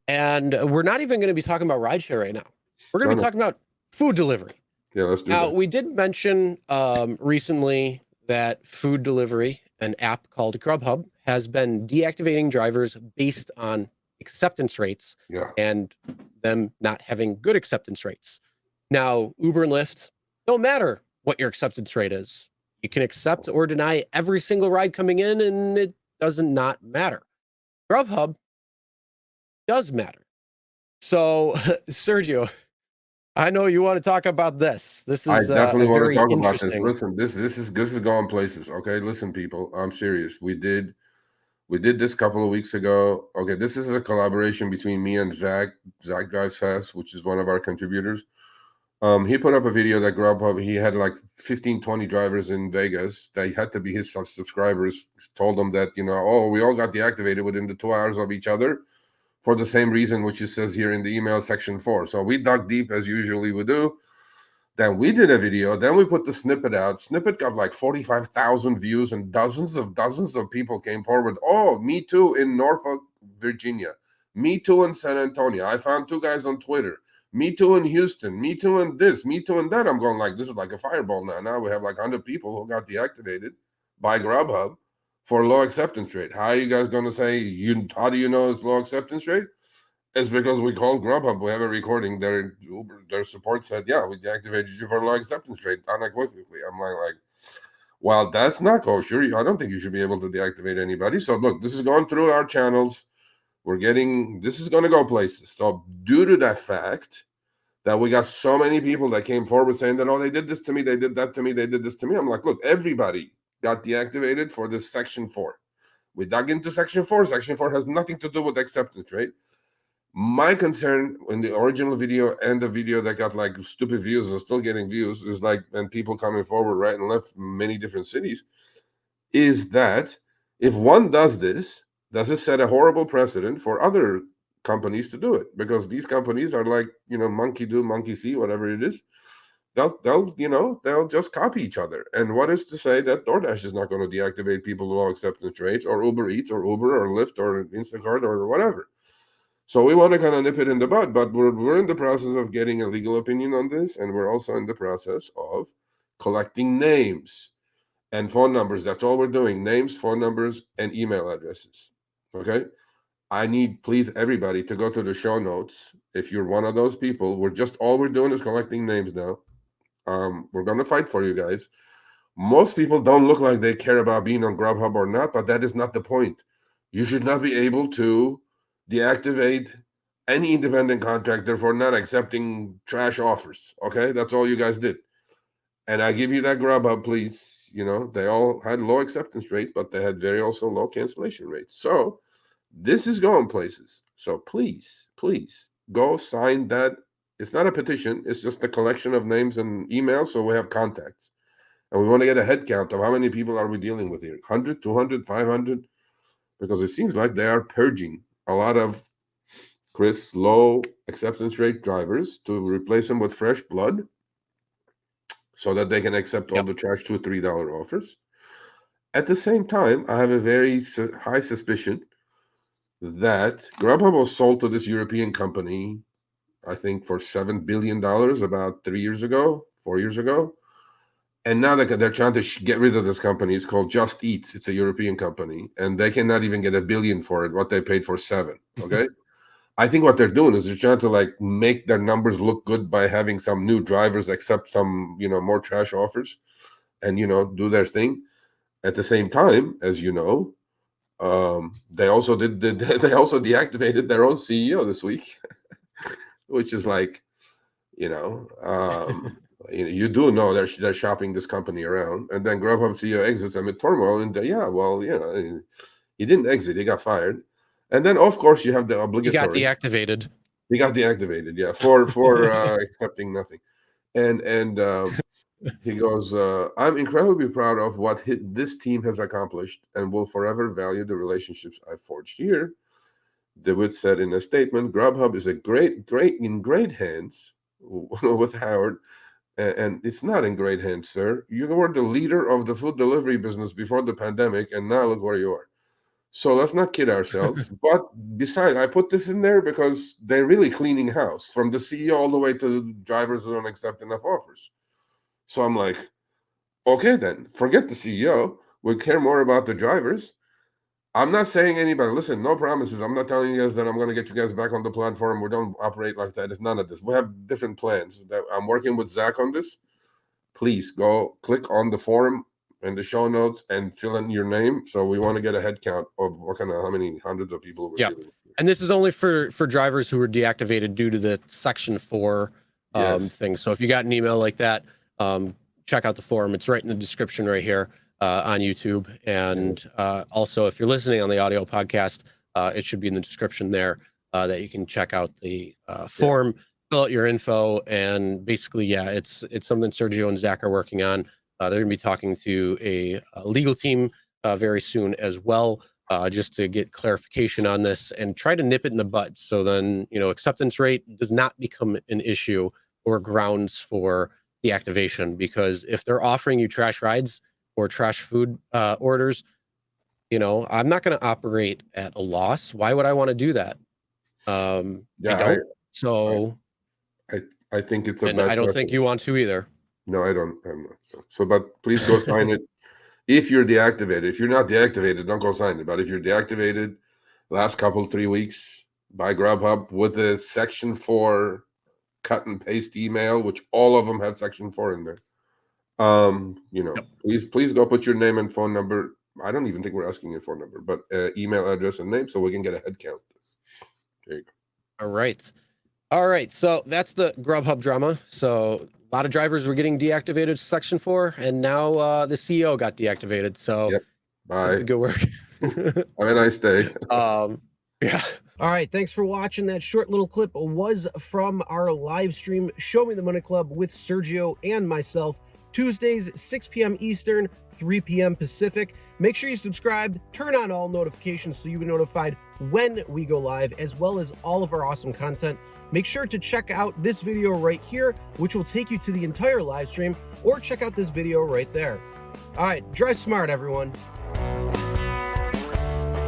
And we're not even going to be talking about rideshare right now. We're going No, to be no. talking about food delivery. Yeah, let's do Now, that. we did mention recently that food delivery, an app called Grubhub, has been deactivating drivers based on acceptance rates Yeah. and them not having good acceptance rates. Now, Uber and Lyft, don't matter what your acceptance rate is. You can accept or deny every single ride coming in, and it does not matter. Grubhub does matter. So, Sergio, I know you want to talk about this. This I is definitely a want to very talk about this. interesting. Listen, this is going places. Okay, listen, people. I'm serious. We did this a couple of weeks ago. Okay, this is a collaboration between me and Zach. Zach Drives Fast, which is one of our contributors. He put up a video that Grubhub, he had like 15, 20 drivers in Vegas that had to be his subscribers, told them that, oh, we all got deactivated within the 2 hours of each other for the same reason, which it says here in the email section 4. So we dug deep as usually we do. Then we did a video. Then we put the snippet out. Snippet got like 45,000 views, and dozens of people came forward. Oh, me too in Norfolk, Virginia. Me too in San Antonio. I found two guys on Twitter. Me too in Houston. Me too in this. Me too in that. I'm going like, this is like a fireball now. Now we have like 100 people who got deactivated by Grubhub for low acceptance rate. How are you guys going to say, how do you know it's low acceptance rate? It's because we called Grubhub. We have a recording. Their support said, "Yeah, we deactivated you for low acceptance rate unequivocally." I'm like, well, that's not kosher. I don't think you should be able to deactivate anybody. So look, this is going through our channels. This is going to go places. So due to that fact that we got so many people that came forward saying that, oh, they did this to me, they did that to me, they did this to me. I'm like, look, everybody got deactivated for this section 4. We dug into section 4. Section 4 has nothing to do with acceptance rate. My concern in the original video and the video that got like stupid views and still getting views is like, and people coming forward right and left from many different cities, is that if one does this, does it set a horrible precedent for other companies to do it? Because these companies are like, monkey do, monkey see, whatever it is. They'll just copy each other. And what is to say that DoorDash is not going to deactivate people with low acceptance rates, or Uber Eats, or Uber, or Lyft, or Instacart, or whatever? So we want to kind of nip it in the bud, but we're in the process of getting a legal opinion on this, and we're also in the process of collecting names and phone numbers. That's all we're doing: names, phone numbers, and email addresses. Okay. I need, please, everybody to go to the show notes. If you're one of those people, all we're doing is collecting names now. We're gonna fight for you guys. Most people don't look like they care about being on Grubhub or not, but that is not the point. You should not be able to deactivate any independent contractor for not accepting trash offers. Okay, that's all you guys did. And I give you that Grubhub, please. They all had low acceptance rates, but they had very also low cancellation rates. So this is going places. So please, please go sign that. It's not a petition, it's just a collection of names and emails, so we have contacts. And we want to get a head count of how many people are we dealing with here. 100, 200, 500? Because it seems like they are purging a lot of Chris low acceptance rate drivers to replace them with fresh blood so that they can accept all Yep. the trash $2 or $3 offers. At the same time, I have a very high suspicion that Grubhub was sold to this European company, I think, for $7 billion about 3 years ago, 4 years ago. And now they're trying to get rid of this company. It's called Just Eats. It's a European company, and they cannot even get $1 billion for it. What they paid for $7. Okay, I think what they're doing is they're trying to like make their numbers look good by having some new drivers accept some more trash offers, and do their thing. At the same time, as you know, they also they also deactivated their own CEO this week, which is like, you know. You do know they're shopping this company around, and then Grubhub CEO exits amid turmoil. And yeah, well, he didn't exit; he got fired. And then, of course, you have the He got obligatory. deactivated. He got deactivated, yeah, for accepting nothing. And he goes, "I'm incredibly proud of what this team has accomplished, and will forever value the relationships I forged here." DeWitt said in a statement, "Grubhub is in great hands with Howard." And it's not in great hands, sir. You were the leader of the food delivery business before the pandemic, and now look where you are. So let's not kid ourselves. But besides, I put this in there because they're really cleaning house from the CEO all the way to drivers who don't accept enough offers. So I'm like, okay, then forget the CEO. We care more about the drivers. I'm not saying anybody, listen, no promises. I'm not telling you guys that I'm going to get you guys back on the platform. We don't operate like that. It's none of this. We have different plans. I'm working with Zach on this. Please go click on the forum in the show notes and fill in your name. So we want to get a head count of how many hundreds of people we're dealing with. And this is only for drivers who were deactivated due to the Section 4 thing. So if you got an email like that, check out the forum. It's right in the description right here on YouTube. And also, if you're listening on the audio podcast, it should be in the description there that you can check out the forum, fill out your info, and basically, it's something Sergio and Zach are working on. They're going to be talking to a legal team very soon as well, just to get clarification on this and try to nip it in the bud. So then, acceptance rate does not become an issue or grounds for deactivation, because if they're offering you trash rides or trash food orders, I'm not going to operate at a loss. Why would I want to do that? I don't. I think it's and I don't think you want to either. No, I don't. I'm not. So, but please go sign it. If you're deactivated, if you're not deactivated, don't go sign it. But if you're deactivated, last 3 weeks, by Grubhub with the Section 4 cut and paste email, which all of them have Section 4 in there. Please go put your name and phone number. I don't even think we're asking your phone number, but email address and name so we can get a head count. There you go. All right. So that's the Grubhub drama. So a lot of drivers were getting deactivated Section 4, and now the CEO got deactivated. So bye. Good work. Have a nice day. Yeah. All right. Thanks for watching. That short little clip was from our live stream, Show Me the Money Club with Sergio and myself, Tuesdays, 6 p.m. Eastern, 3 p.m. Pacific. Make sure you subscribe, turn on all notifications so you'll be notified when we go live, as well as all of our awesome content. Make sure to check out this video right here, which will take you to the entire live stream, or check out this video right there. All right, drive smart, everyone.